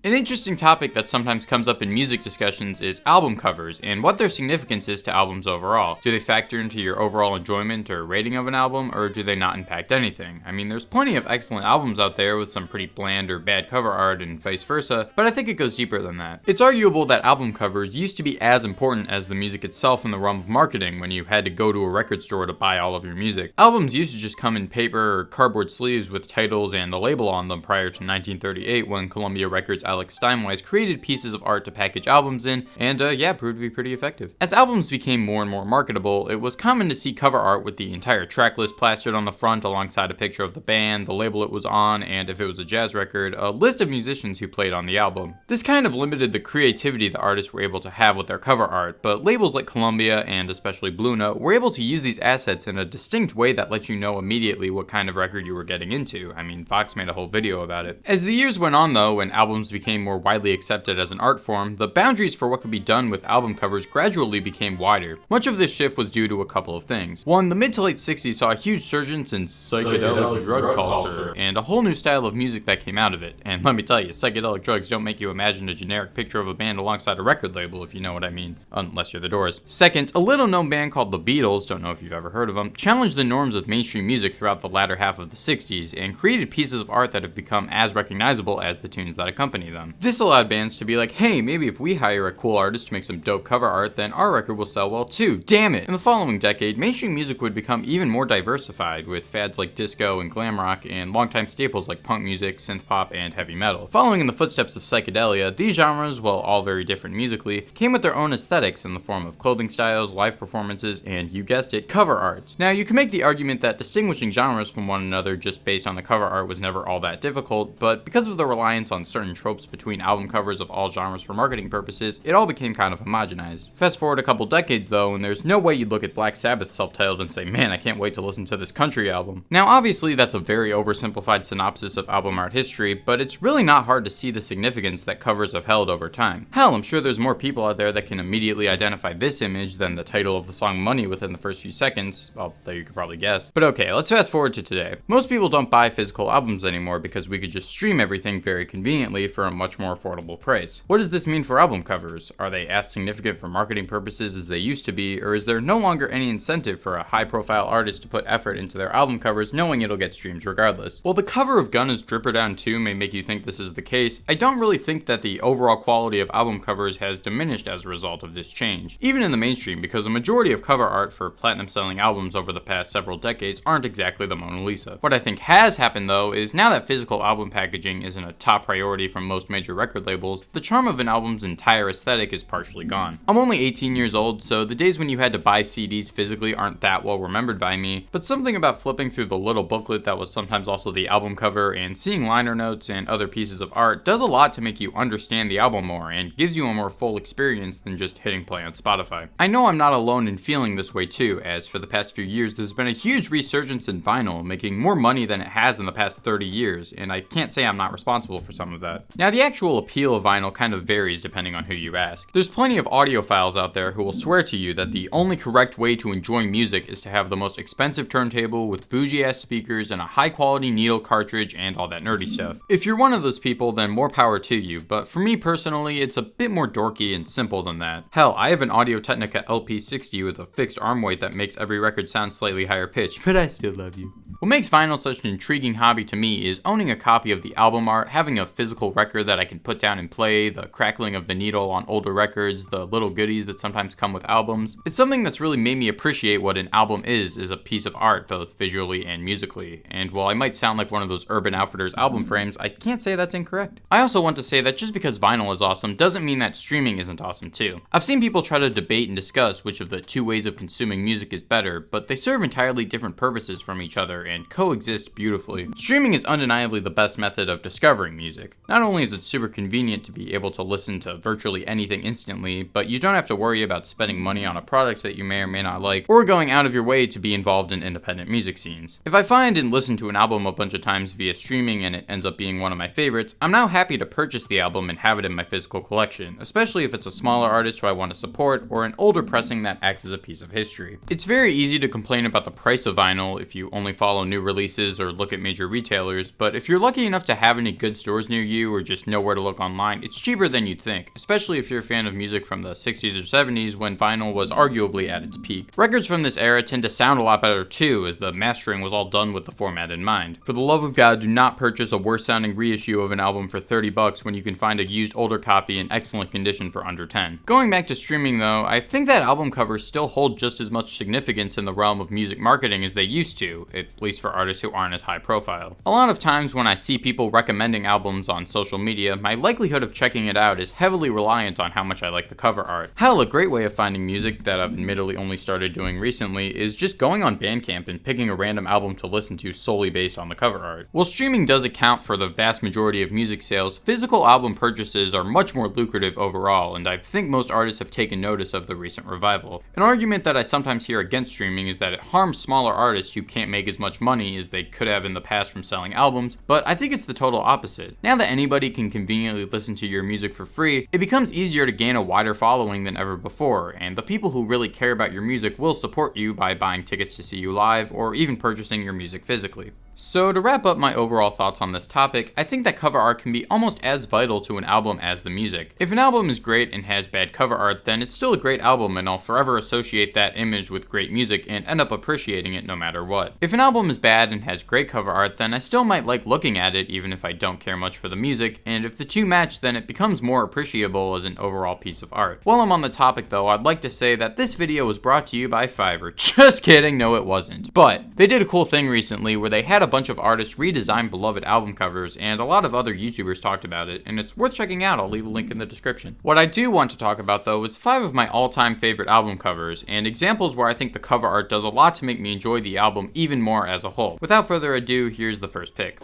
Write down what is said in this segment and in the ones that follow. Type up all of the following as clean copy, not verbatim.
An interesting topic that sometimes comes up in music discussions is album covers and what their significance is to albums overall. Do they factor into your overall enjoyment or rating of an album, or do they not impact anything? I mean, there's plenty of excellent albums out there with some pretty bland or bad cover art and vice versa, but I think it goes deeper than that. It's arguable that album covers used to be as important as the music itself in the realm of marketing when you had to go to a record store to buy all of your music. Albums used to just come in paper or cardboard sleeves with titles and the label on them prior to 1938 when Columbia Records Alex Steinwise created pieces of art to package albums in, and proved to be pretty effective. As albums became more and more marketable, it was common to see cover art with the entire track list plastered on the front alongside a picture of the band, the label it was on, and if it was a jazz record, a list of musicians who played on the album. This kind of limited the creativity the artists were able to have with their cover art, but labels like Columbia and especially Blue Note were able to use these assets in a distinct way that let you know immediately what kind of record you were getting into. I mean, Fox made a whole video about it. As the years went on though, and albums became more widely accepted as an art form, the boundaries for what could be done with album covers gradually became wider. Much of this shift was due to a couple of things. One, the mid to late 60s saw a huge surgence in psychedelic drug culture, and a whole new style of music that came out of it. And let me tell you, psychedelic drugs don't make you imagine a generic picture of a band alongside a record label, if you know what I mean. Unless you're the Doors. Second, a little known band called the Beatles, don't know if you've ever heard of them, challenged the norms of mainstream music throughout the latter half of the 60s, and created pieces of art that have become as recognizable as the tunes that accompany them. This allowed bands to be like, hey, maybe if we hire a cool artist to make some dope cover art, then our record will sell well too. Damn it! In the following decade, mainstream music would become even more diversified, with fads like disco and glam rock, and longtime staples like punk music, synth pop, and heavy metal. Following in the footsteps of psychedelia, these genres, while all very different musically, came with their own aesthetics in the form of clothing styles, live performances, and, you guessed it, cover art. Now, you can make the argument that distinguishing genres from one another just based on the cover art was never all that difficult, but because of the reliance on certain tropes between album covers of all genres for marketing purposes, it all became kind of homogenized. Fast forward a couple decades though, and there's no way you'd look at Black Sabbath's self-titled and say, man, I can't wait to listen to this country album. Now obviously that's a very oversimplified synopsis of album art history, but it's really not hard to see the significance that covers have held over time. Hell, I'm sure there's more people out there that can immediately identify this image than the title of the song Money within the first few seconds, although you could probably guess. But okay, let's fast forward to today. Most people don't buy physical albums anymore because we could just stream everything very conveniently for a much more affordable price. What does this mean for album covers? Are they as significant for marketing purposes as they used to be, or is there no longer any incentive for a high-profile artist to put effort into their album covers knowing it'll get streams regardless? While the cover of Gunna's Dripper Down 2 may make you think this is the case, I don't really think that the overall quality of album covers has diminished as a result of this change. Even in the mainstream, because a majority of cover art for platinum-selling albums over the past several decades aren't exactly the Mona Lisa. What I think has happened though is now that physical album packaging isn't a top priority from most major record labels, the charm of an album's entire aesthetic is partially gone. I'm only 18 years old, so the days when you had to buy CDs physically aren't that well remembered by me, but something about flipping through the little booklet that was sometimes also the album cover and seeing liner notes and other pieces of art does a lot to make you understand the album more and gives you a more full experience than just hitting play on Spotify. I know I'm not alone in feeling this way too, as for the past few years there's been a huge resurgence in vinyl, making more money than it has in the past 30 years, and I can't say I'm not responsible for some of that. Now the actual appeal of vinyl kind of varies depending on who you ask. There's plenty of audiophiles out there who will swear to you that the only correct way to enjoy music is to have the most expensive turntable with bougie ass speakers and a high quality needle cartridge and all that nerdy stuff. If you're one of those people, then more power to you, but for me personally, it's a bit more dorky and simple than that. Hell, I have an Audio-Technica LP60 with a fixed arm weight that makes every record sound slightly higher pitched, but I still love you. What makes vinyl such an intriguing hobby to me is owning a copy of the album art, having a physical record that I can put down and play, the crackling of the needle on older records, the little goodies that sometimes come with albums. It's something that's really made me appreciate what an album is a piece of art, both visually and musically. And while I might sound like one of those Urban Outfitters album frames, I can't say that's incorrect. I also want to say that just because vinyl is awesome doesn't mean that streaming isn't awesome too. I've seen people try to debate and discuss which of the two ways of consuming music is better, but they serve entirely different purposes from each other and coexist beautifully. Streaming is undeniably the best method of discovering music. Not only is it super convenient to be able to listen to virtually anything instantly, but you don't have to worry about spending money on a product that you may or may not like, or going out of your way to be involved in independent music scenes. If I find and listen to an album a bunch of times via streaming and it ends up being one of my favorites, I'm now happy to purchase the album and have it in my physical collection, especially if it's a smaller artist who I want to support or an older pressing that acts as a piece of history. It's very easy to complain about the price of vinyl if you only follow new releases or look at major retailers, but if you're lucky enough to have any good stores near you or just know where to look online, it's cheaper than you'd think, especially if you're a fan of music from the 60s or 70s when vinyl was arguably at its peak. Records from this era tend to sound a lot better too, as the mastering was all done with the format in mind. For the love of God, do not purchase a worse sounding reissue of an album for $30 when you can find a used older copy in excellent condition for under $10. Going back to streaming though, I think that album covers still hold just as much significance in the realm of music marketing as they used to, at least for artists who aren't as high profile. A lot of times when I see people recommending albums on social media, my likelihood of checking it out is heavily reliant on how much I like the cover art. Hell, a great way of finding music that I've admittedly only started doing recently is just going on Bandcamp and picking a random album to listen to solely based on the cover art. While streaming does account for the vast majority of music sales, physical album purchases are much more lucrative overall, and I think most artists have taken notice of the recent revival. An argument that I sometimes hear against streaming is that it harms smaller artists who can't make as much money as they could have in the past from selling albums, but I think it's the total opposite. Now that anybody can conveniently listen to your music for free, it becomes easier to gain a wider following than ever before, and the people who really care about your music will support you by buying tickets to see you live or even purchasing your music physically. So to wrap up my overall thoughts on this topic, I think that cover art can be almost as vital to an album as the music. If an album is great and has bad cover art, then it's still a great album and I'll forever associate that image with great music and end up appreciating it no matter what. If an album is bad and has great cover art, then I still might like looking at it even if I don't care much for the music, and if the two match, then it becomes more appreciable as an overall piece of art. While I'm on the topic though, I'd like to say that this video was brought to you by Fiverr. Just kidding, no it wasn't. But they did a cool thing recently where they had a bunch of artists redesign beloved album covers, and a lot of other YouTubers talked about it, and it's worth checking out. I'll leave a link in the description. What I do want to talk about though is 5 of my all-time favorite album covers, and examples where I think the cover art does a lot to make me enjoy the album even more as a whole. Without further ado, here's the first pick.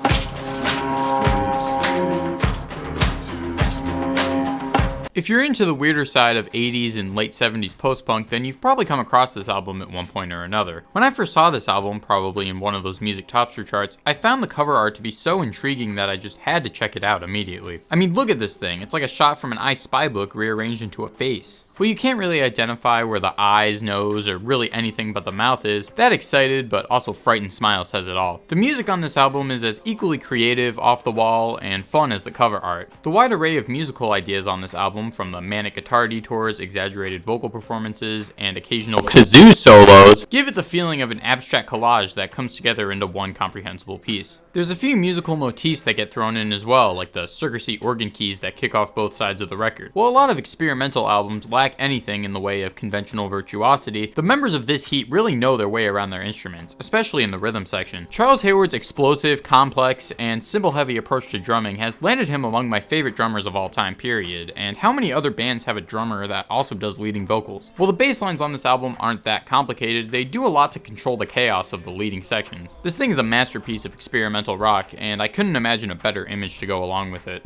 If you're into the weirder side of 80s and late 70s post-punk, then you've probably come across this album at one point or another. When I first saw this album, probably in one of those music topster charts, I found the cover art to be so intriguing that I just had to check it out immediately. I mean, look at this thing. It's like a shot from an I Spy book rearranged into a face. Well, you can't really identify where the eyes, nose, or really anything but the mouth is. That excited but also frightened smile says it all. The music on this album is as equally creative, off the wall, and fun as the cover art. The wide array of musical ideas on this album, from the manic guitar detours, exaggerated vocal performances, and occasional kazoo solos, give it the feeling of an abstract collage that comes together into one comprehensible piece. There's a few musical motifs that get thrown in as well, like the circusy organ keys that kick off both sides of the record. While a lot of experimental albums lack anything in the way of conventional virtuosity, the members of this heat really know their way around their instruments, especially in the rhythm section. Charles Hayward's explosive, complex, and cymbal-heavy approach to drumming has landed him among my favorite drummers of all time, period, and how many other bands have a drummer that also does leading vocals? While the bass lines on this album aren't that complicated, they do a lot to control the chaos of the leading sections. This thing is a masterpiece of experimental rock, and I couldn't imagine a better image to go along with it.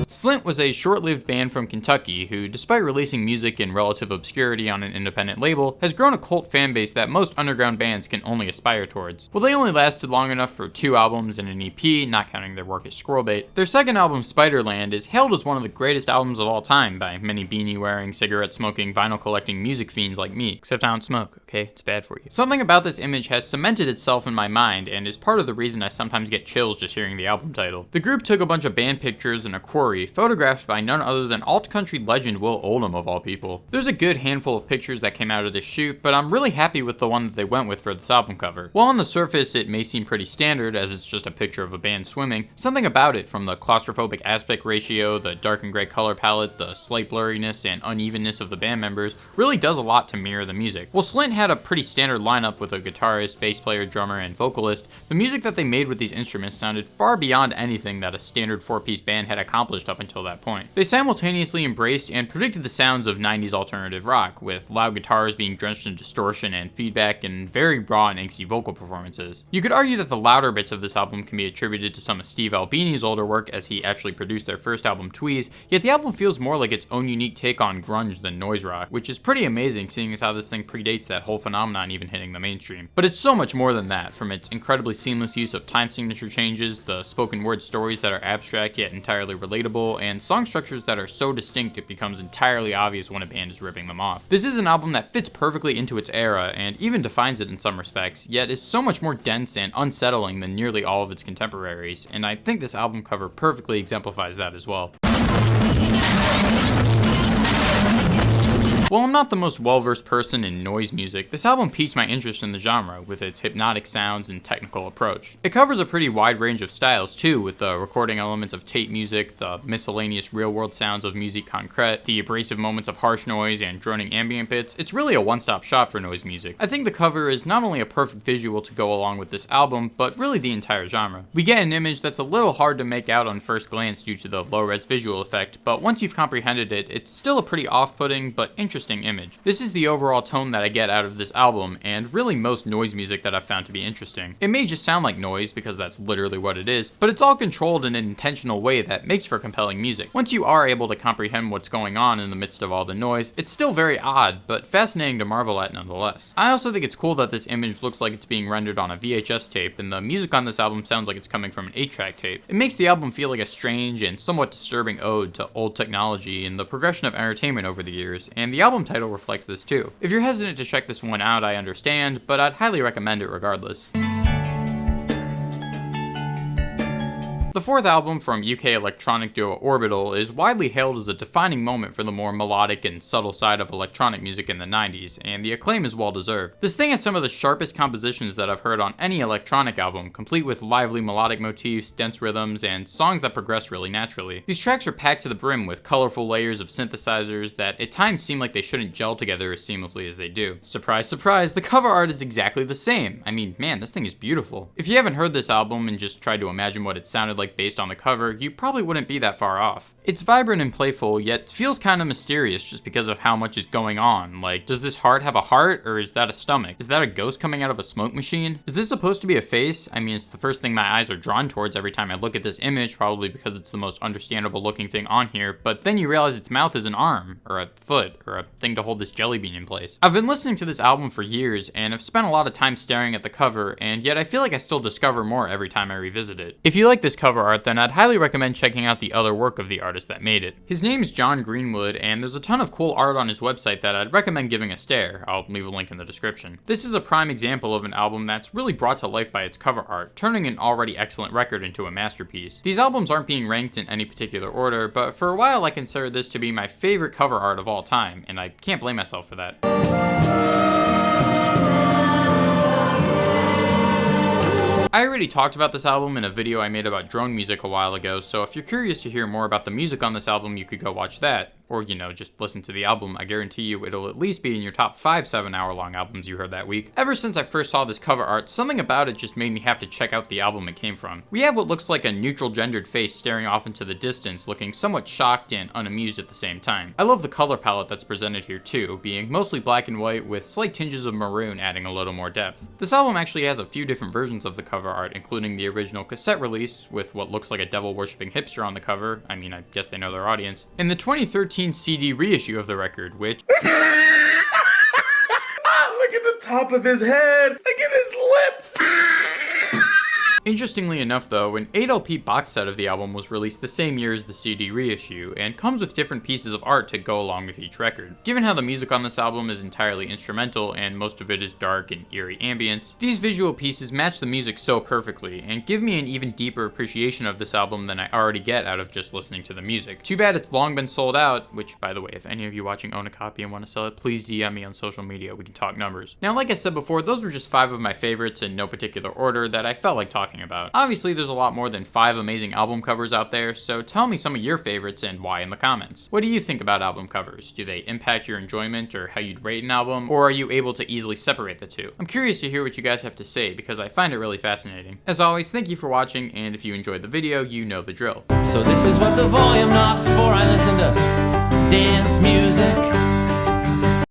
Slint was a short-lived band from Kentucky who, despite releasing music in relative obscurity on an independent label, has grown a cult fanbase that most underground bands can only aspire towards. Well, they only lasted long enough for 2 albums and an EP, not counting their work as Squirrelbait. Their second album, Spiderland, is hailed as one of the greatest albums of all time by many beanie-wearing, cigarette-smoking, vinyl-collecting music fiends like me. Except I don't smoke, okay? It's bad for you. Something about this image has cemented itself in my mind and is part of the reason I sometimes get chills just hearing the album title. The group took a bunch of band pictures in a quarry, photographed by none other than alt-country legend Will Oldham of all people. There's a good handful of pictures that came out of this shoot, but I'm really happy with the one that they went with for this album cover. While on the surface it may seem pretty standard as it's just a picture of a band swimming, something about it, from the claustrophobic aspect ratio, the dark and gray color palette, the slight blurriness and unevenness of the band members, really does a lot to mirror the music. While Slint had a pretty standard lineup with a guitarist, bass player, drummer, and vocalist, the music that they made with these instruments sounded far beyond anything that a standard 4-piece band had accomplished up until that point. They simultaneously embraced and predicted the sounds of 90s alternative rock, with loud guitars being drenched in distortion and feedback and very raw and angsty vocal performances. You could argue that the louder bits of this album can be attributed to some of Steve Albini's older work, as he actually produced their first album, Tweez, yet the album feels more like its own unique take on grunge than noise rock, which is pretty amazing seeing as how this thing predates that whole phenomenon even hitting the mainstream. But it's so much more than that, from its incredibly seamless use of time signature changes, the spoken word stories that are abstract yet entirely relatable, memorable, and song structures that are so distinct it becomes entirely obvious when a band is ripping them off. This is an album that fits perfectly into its era, and even defines it in some respects, yet is so much more dense and unsettling than nearly all of its contemporaries, and I think this album cover perfectly exemplifies that as well. While I'm not the most well-versed person in noise music, this album piqued my interest in the genre with its hypnotic sounds and technical approach. It covers a pretty wide range of styles too, with the recording elements of tape music, the miscellaneous real-world sounds of musique concrète, the abrasive moments of harsh noise and droning ambient bits. It's really a one-stop shop for noise music. I think the cover is not only a perfect visual to go along with this album, but really the entire genre. We get an image that's a little hard to make out on first glance due to the low-res visual effect, but once you've comprehended it, it's still a pretty off-putting but interesting image. This is the overall tone that I get out of this album, and really most noise music that I've found to be interesting. It may just sound like noise, because that's literally what it is, but it's all controlled in an intentional way that makes for compelling music. Once you are able to comprehend what's going on in the midst of all the noise, it's still very odd, but fascinating to marvel at nonetheless. I also think it's cool that this image looks like it's being rendered on a VHS tape, and the music on this album sounds like it's coming from an 8-track tape. It makes the album feel like a strange and somewhat disturbing ode to old technology and the progression of entertainment over the years, and the album title reflects this too. If you're hesitant to check this one out, I understand, but I'd highly recommend it regardless. The fourth album from UK electronic duo Orbital is widely hailed as a defining moment for the more melodic and subtle side of electronic music in the 90s, and the acclaim is well deserved. This thing has some of the sharpest compositions that I've heard on any electronic album, complete with lively melodic motifs, dense rhythms, and songs that progress really naturally. These tracks are packed to the brim with colorful layers of synthesizers that at times seem like they shouldn't gel together as seamlessly as they do. Surprise, surprise, the cover art is exactly the same. I mean, man, this thing is beautiful. If you haven't heard this album and just tried to imagine what it sounded like based on the cover, you probably wouldn't be that far off. It's vibrant and playful, yet feels kind of mysterious just because of how much is going on. Like, does this heart have a heart, or is that a stomach? Is that a ghost coming out of a smoke machine? Is this supposed to be a face? I mean, it's the first thing my eyes are drawn towards every time I look at this image, probably because it's the most understandable looking thing on here, but then you realize its mouth is an arm, or a foot, or a thing to hold this jelly bean in place. I've been listening to this album for years, and I've spent a lot of time staring at the cover, and yet I feel like I still discover more every time I revisit it. If you like this cover art, then I'd highly recommend checking out the other work of the artist that made it. His name's John Greenwood, and there's a ton of cool art on his website that I'd recommend giving a stare. I'll leave a link in the description. This is a prime example of an album that's really brought to life by its cover art, turning an already excellent record into a masterpiece. These albums aren't being ranked in any particular order, but for a while I considered this to be my favorite cover art of all time, and I can't blame myself for that. I already talked about this album in a video I made about drone music a while ago, so if you're curious to hear more about the music on this album, you could go watch that. Or, just listen to the album. I guarantee you it'll at least be in your top 5 7-hour-long albums you heard that week. Ever since I first saw this cover art, something about it just made me have to check out the album it came from. We have what looks like a neutral gendered face staring off into the distance, looking somewhat shocked and unamused at the same time. I love the color palette that's presented here too, being mostly black and white with slight tinges of maroon adding a little more depth. This album actually has a few different versions of the cover art, including the original cassette release with what looks like a devil-worshipping hipster on the cover. I mean, I guess they know their audience. And the 2013 CD reissue of the record, which... Look at the top of his head! Look at his lips! Interestingly enough though, an 8LP box set of the album was released the same year as the CD reissue, and comes with different pieces of art to go along with each record. Given how the music on this album is entirely instrumental, and most of it is dark and eerie ambience, these visual pieces match the music so perfectly, and give me an even deeper appreciation of this album than I already get out of just listening to the music. Too bad it's long been sold out, which, by the way, if any of you watching own a copy and want to sell it, please DM me on social media, we can talk numbers. Now, like I said before, those were just 5 of my favorites in no particular order that I felt like talking about. Obviously, there's a lot more than 5 amazing album covers out there, so tell me some of your favorites and why in the comments. What do you think about album covers? Do they impact your enjoyment or how you'd rate an album, or are you able to easily separate the two? I'm curious to hear what you guys have to say because I find it really fascinating. As always, thank you for watching, and if you enjoyed the video, you know the drill. So this is what the volume knob's for. I listen to dance music.